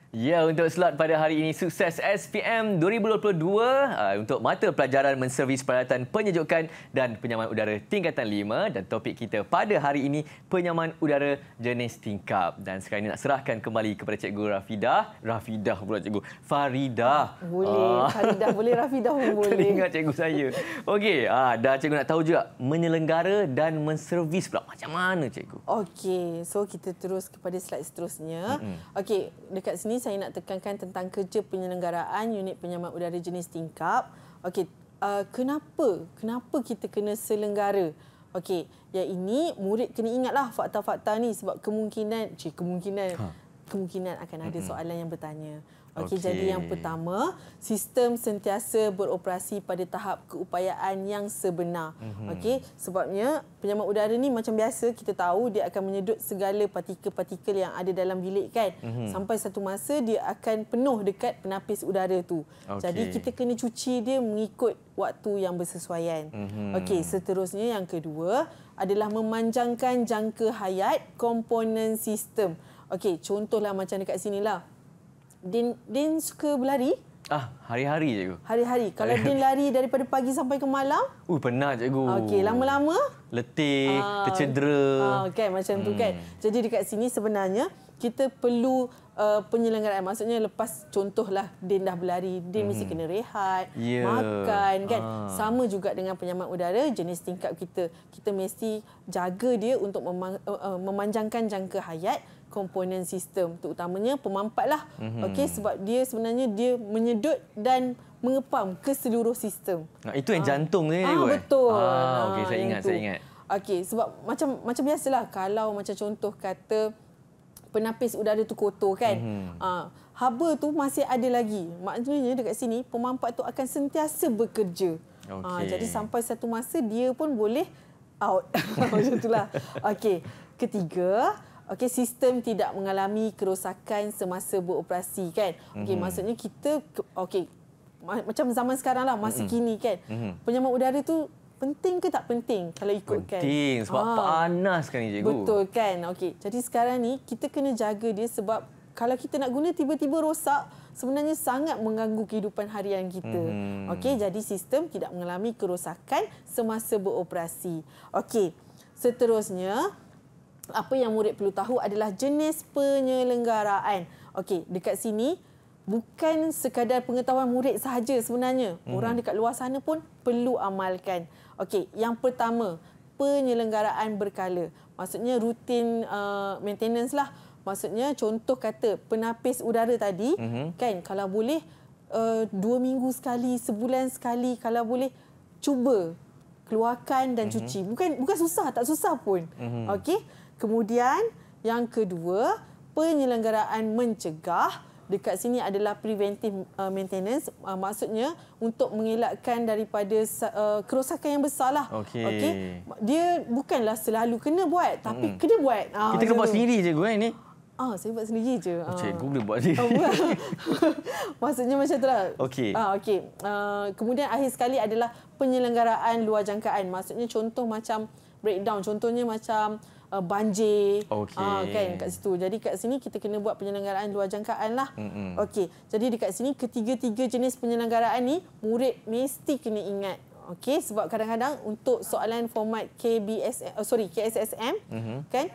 Ya, untuk slot pada hari ini Sukses SPM 2022 untuk mata pelajaran menservis peralatan penyejukan dan penyaman udara tingkatan 5, dan topik kita pada hari ini penyaman udara jenis tingkap. Dan sekarang ini nak serahkan kembali kepada Cikgu Rafidah pula Cikgu Faridah. Boleh, Faridah boleh, Rafidah pun boleh. Teringat cikgu saya. Okey, dah cikgu nak tahu juga menyelenggara dan menservis pula macam mana cikgu? Okey, so kita terus kepada slide seterusnya. Okey, dekat sini saya nak tekankan tentang kerja penyelenggaraan unit penyaman udara jenis tingkap. Okey, kenapa kita kena selenggara? Okey, yang ini murid kena ingatlah fakta-fakta ni sebab kemungkinan akan ada soalan yang bertanya. Okey, jadi yang pertama, sistem sentiasa beroperasi pada tahap keupayaan yang sebenar. Okey, sebabnya penyaman udara ni macam biasa kita tahu dia akan menyedut segala partikel-partikel yang ada dalam bilik kan. Sampai satu masa dia akan penuh dekat penapis udara tu. Jadi kita kena cuci dia mengikut waktu yang bersesuaian. Okey, seterusnya yang kedua adalah memanjangkan jangka hayat komponen sistem. Okey, contohlah macam dekat sinilah. Din suka berlari? Hari-hari cikgu. Hari-hari. Kalau Din lari daripada pagi sampai ke malam? Penat cikgu. Okey, lama-lama? Letih, tercedera. Kan, macam tu kan. Jadi dekat sini sebenarnya kita perlu penyelenggaraan. Maksudnya lepas contohlah Din dah berlari, Din mesti kena rehat, makan kan. Sama juga dengan penyaman udara jenis tingkap kita. Kita mesti jaga dia untuk memanjangkan jangka hayat komponen sistem, terutamanya pemampat lah. Okey, sebab dia sebenarnya dia menyedut dan mengepam ke seluruh sistem. Itu yang jantung ni cikgu. Betul. Okey, saya ingat. Okey, sebab macam biasalah kalau macam contoh kata penapis udara tu kotor kan. Haba tu masih ada lagi. Maknanya dekat sini pemampat tu akan sentiasa bekerja. Jadi sampai satu masa dia pun boleh out. Macam itulah. Okey, ketiga, sistem tidak mengalami kerosakan semasa beroperasi kan. Okey, maksudnya kita macam zaman sekarang lah, masa kini kan. Penyaman udara tu penting ke tak penting kalau ikutkan? Penting sebab panas kan ni cikgu. Betul kan. Okey, jadi sekarang ni kita kena jaga dia sebab kalau kita nak guna tiba-tiba rosak, sebenarnya sangat mengganggu kehidupan harian kita. Okey, jadi sistem tidak mengalami kerosakan semasa beroperasi. Okey, seterusnya apa yang murid perlu tahu adalah jenis penyelenggaraan. Okey, dekat sini bukan sekadar pengetahuan murid sahaja sebenarnya. Orang dekat luar sana pun perlu amalkan. Okey, yang pertama, penyelenggaraan berkala. Maksudnya rutin maintenance lah. Maksudnya contoh kata penapis udara tadi, kan kalau boleh 2 minggu sekali, sebulan sekali, kalau boleh cuba keluarkan dan cuci. Bukan susah, tak susah pun. Okey. Kemudian yang kedua, penyelenggaraan mencegah. Dekat sini adalah preventive maintenance. Maksudnya untuk mengelakkan daripada kerosakan yang besar lah. Okey. Dia bukanlah selalu kena buat, tapi kena buat. Kita kena buat sendiri je ni. Saya buat sendiri je. Cikgu boleh buat sendiri. Maksudnya macam itulah. Okey. Okey. Kemudian akhir sekali adalah penyelenggaraan luar jangkaan. Maksudnya contoh macam breakdown. Contohnya macam banjir. Kan kat situ. Jadi kat sini kita kena buat penyelenggaraan luar jangkaan lah. Okey. Jadi dekat sini ketiga-tiga jenis penyelenggaraan ni murid mesti kena ingat. Okey, sebab kadang-kadang untuk soalan format KSSM kan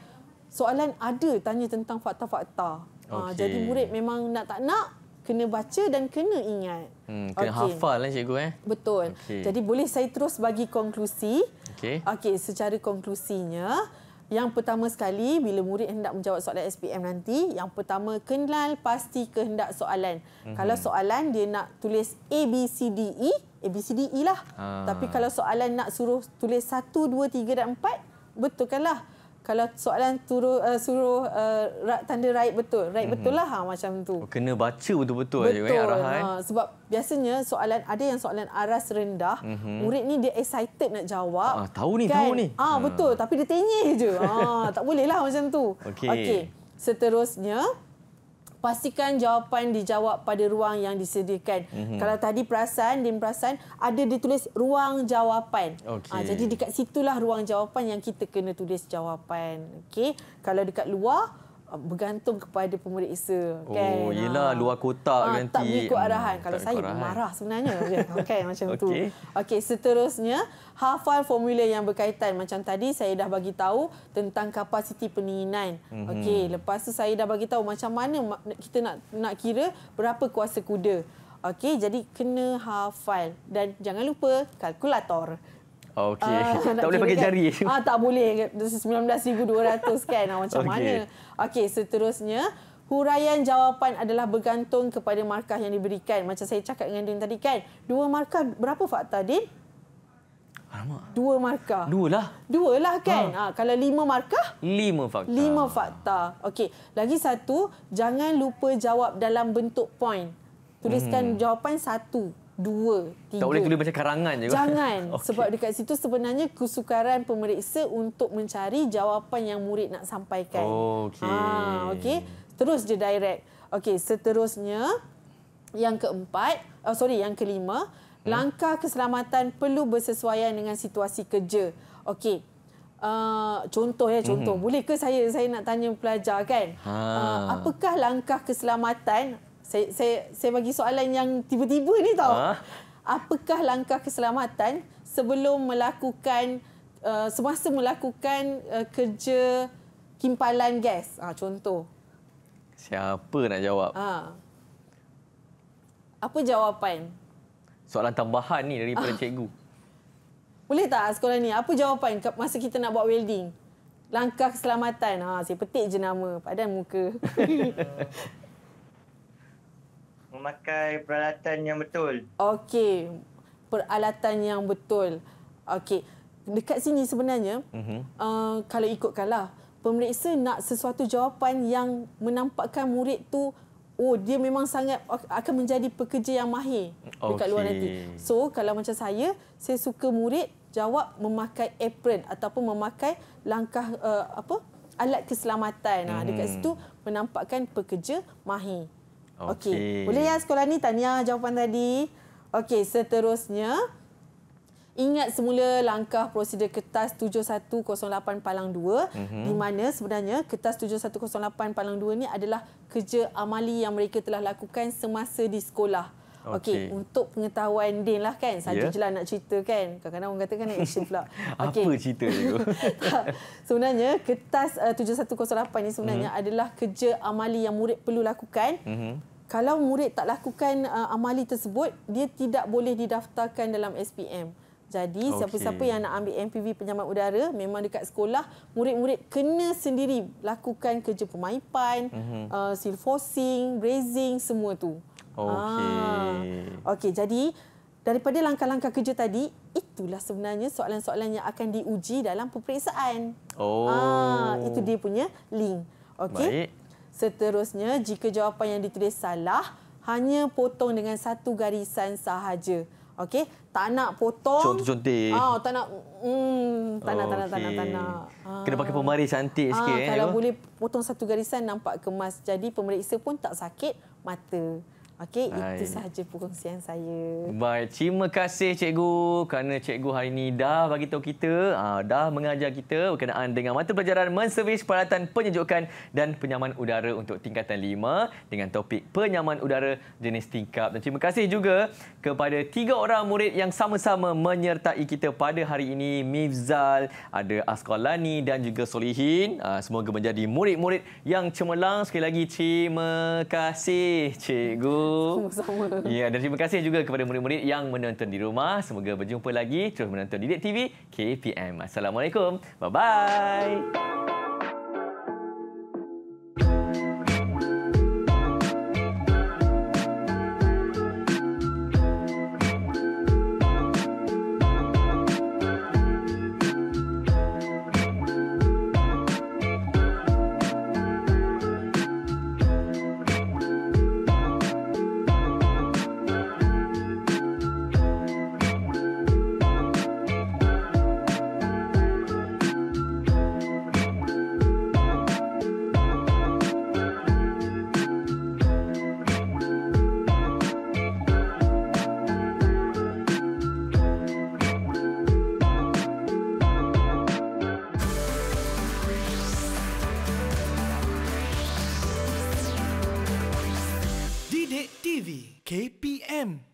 soalan ada tanya tentang fakta-fakta. Jadi murid memang nak tak nak kena baca dan kena ingat. Kena hafal lah cikgu. Betul. Jadi boleh saya terus bagi konklusi. Okey, secara konklusinya, yang pertama sekali bila murid hendak menjawab soalan SPM nanti, yang pertama kenal pasti kehendak soalan. Kalau soalan dia nak tulis A, B, C, D, E, A, B, C, D, E lah. Tapi kalau soalan nak suruh tulis 1, 2, 3 dan 4, betulkanlah. Kalau soalan suruh tanda right betul. Right betul lah macam tu. Kena baca betul-betul je arahan. Sebab biasanya ada yang soalan aras rendah, murid ni dia excited nak jawab. Tahu ni. Betul, tapi dia tenyih je. Tak boleh lah macam tu. Okey. Seterusnya, pastikan jawapan dijawab pada ruang yang disediakan. Kalau tadi Din perasan ada ditulis ruang jawapan. Jadi dekat situlah ruang jawapan yang kita kena tulis jawapan. Okey. Kalau dekat luar bergantung kepada pemeriksa kan. Yelah luar kotak nanti. Tak mengikut arahan. Kalau saya marah sebenarnya. Kan macam tu. Okey, seterusnya hafal formula yang berkaitan. Macam tadi saya dah bagi tahu tentang kapasiti pendinginan. Okey, lepas tu saya dah bagi tahu macam mana kita nak kira berapa kuasa kuda. Okey, jadi kena hafal dan jangan lupa kalkulator. Okey. Tak boleh pakai jari. Tak boleh. 19,200 kan. Macam mana? Okey, seterusnya huraian jawapan adalah bergantung kepada markah yang diberikan. Macam saya cakap dengan Din tadi kan. 2 markah berapa fakta, Din? Alamak. 2 markah. 2 lah. 2 lah kan. Kalau 5 markah? 5 fakta. 5 fakta. Okey. Lagi satu, jangan lupa jawab dalam bentuk point. Tuliskan jawapan 1, 2, 3. Tak boleh tulis macam karangan je. Jangan. Sebab dekat situ sebenarnya kesukaran pemeriksa untuk mencari jawapan yang murid nak sampaikan. Okey. Terus je direct. Okey, seterusnya yang kelima, langkah keselamatan perlu bersesuaian dengan situasi kerja. Okey. Contoh. Boleh ke saya nak tanya pelajar kan? Apakah langkah keselamatan? Saya bagi soalan yang tiba-tiba ni tau. Apakah langkah keselamatan semasa melakukan kerja kimpalan gas? Contoh. Siapa nak jawab? Apa jawapan? Soalan tambahan ni daripada cikgu. Boleh tak sekolah ni? Apa jawapan masa kita nak buat welding? Langkah keselamatan. Saya petik je nama padan muka. Memakai peralatan yang betul. Okey, peralatan yang betul. Okey, dekat sini sebenarnya, kalau ikutkanlah, pemeriksa nak sesuatu jawapan yang menampakkan murid tu, dia memang sangat akan menjadi pekerja yang mahir dekat luar nanti. So, kalau macam saya suka murid jawab memakai apron ataupun memakai langkah alat keselamatan. Dekat situ menampakkan pekerja mahir. Okey. Boleh ya sekolah ni tanya jawapan tadi. Okey, seterusnya ingat semula langkah prosedur kertas 7108-2 di mana sebenarnya kertas 7108-2 ni adalah kerja amali yang mereka telah lakukan semasa di sekolah. Okey, untuk pengetahuan Din lah kan. Saja je lah nak cerita kan. Kadang-kadang orang kata kan action pula. Apa cerita tu? Sebenarnya kertas 7108 ni sebenarnya adalah kerja amali yang murid perlu lakukan. Kalau murid tak lakukan amali tersebut, dia tidak boleh didaftarkan dalam SPM. Jadi siapa-siapa yang nak ambil MPV penyaman udara, memang dekat sekolah murid-murid kena sendiri lakukan kerja pemaipan, seal forcing, brazing, semua tu. Okey, jadi daripada langkah-langkah kerja tadi, itulah sebenarnya soalan-soalan yang akan diuji dalam peperiksaan. Itu dia punya link. Okey. Seterusnya, jika jawapan yang ditulis salah, hanya potong dengan satu garisan sahaja. Okey, tak nak potong. Contoh-contoh. Tak nak. Tak nak. Kena pakai pembaris cantik sikit. Kalau boleh potong satu garisan nampak kemas. Jadi pemeriksa pun tak sakit mata. Okey, itu sahaja perkongsian saya. Baik, terima kasih cikgu kerana cikgu hari ini dah bagi tahu kita, dah mengajar kita berkenaan dengan mata pelajaran menservis peralatan penyejukan dan penyaman udara untuk tingkatan 5 dengan topik penyaman udara jenis tingkap. Dan terima kasih juga kepada 3 orang murid yang sama-sama menyertai kita pada hari ini, Mifzal, ada Asqalani dan juga Solihin. Semoga menjadi murid-murid yang cemerlang. Sekali lagi terima kasih cikgu. Sama-sama. Ya, dan terima kasih juga kepada murid-murid yang menonton di rumah. Semoga berjumpa lagi terus menonton Didik TV KPM. Assalamualaikum. Bye-bye. Didik TV KPM